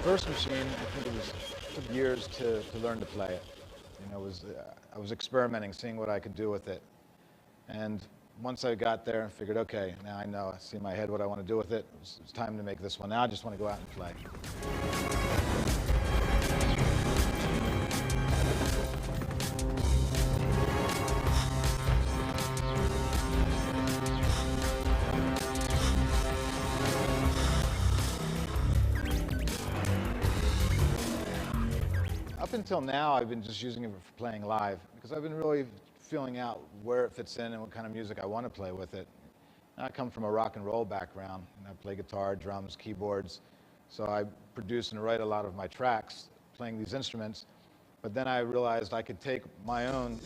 First machine, I think it took years to learn to play it. I was experimenting, seeing what I could do with it. And once I got there, I figured, okay, now I know, I see in my head what I want to do with it. It's time to make this one. Now I just want to go out and play. Up until now, I've been just using it for playing live because I've been really feeling out where it fits in and what kind of music I want to play with it. I come from a rock and roll background, and I play guitar, drums, keyboards, so I produce and write a lot of my tracks playing these instruments, but then I realized I could take my own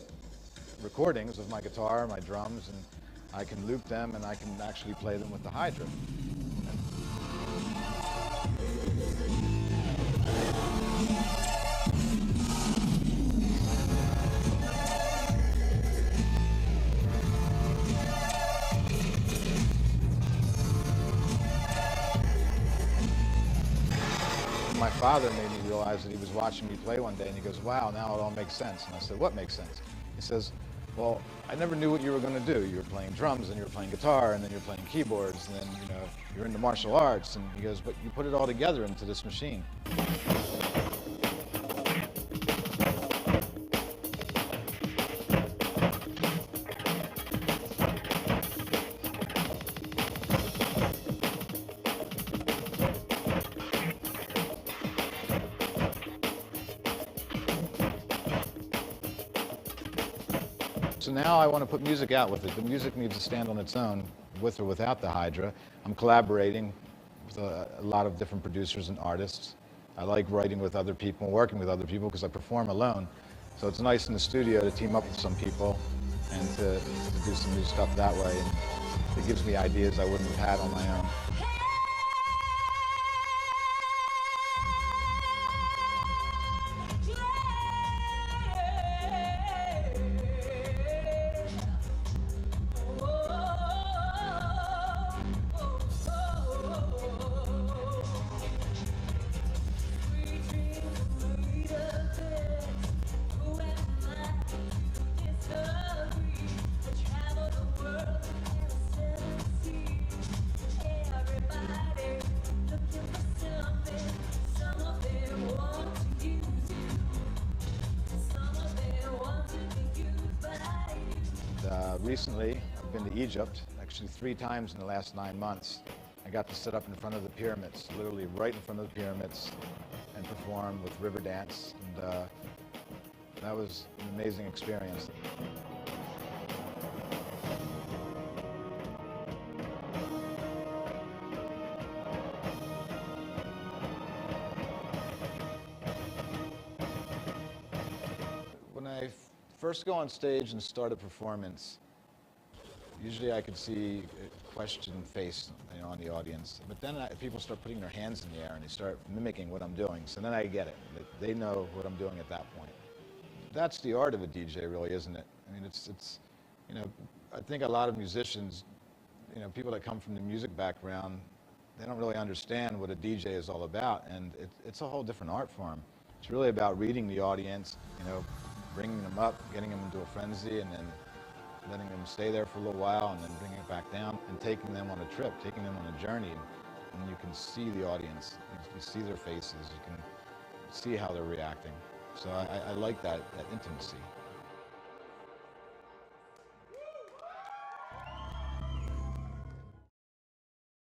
recordings of my guitar, my drums, and I can loop them and I can actually play them with the Hydra. My father made me realize that he was watching me play one day, and he goes, wow, now it all makes sense. And I said, what makes sense? He says, well, I never knew what you were going to do. You were playing drums, and you were playing guitar, and then you're playing keyboards, and then, you're into martial arts. And he goes, but you put it all together into this machine. So now I want to put music out with it. The music needs to stand on its own, with or without the Hydra. I'm collaborating with a lot of different producers and artists. I like writing with other people, working with other people, because I perform alone. So it's nice in the studio to team up with some people and to do some new stuff that way. And it gives me ideas I wouldn't have had on my own. Recently, I've been to Egypt, actually 3 times in the last 9 months. I got to sit up in front of the pyramids, literally right in front of the pyramids, and perform with river dance, and that was an amazing experience. When I first go on stage and start a performance, usually I could see a question face, on the audience. But then people start putting their hands in the air and they start mimicking what I'm doing. So then I get it. They know what I'm doing at that point. That's the art of a DJ, really, isn't it? I mean, it's I think a lot of musicians, people that come from the music background, they don't really understand what a DJ is all about. And it's a whole different art form. It's really about reading the audience, bringing them up, getting them into a frenzy, and then letting them stay there for a little while and then bringing it back down and taking them on a trip, taking them on a journey. And you can see the audience, you see their faces, you can see how they're reacting. So I like that intimacy.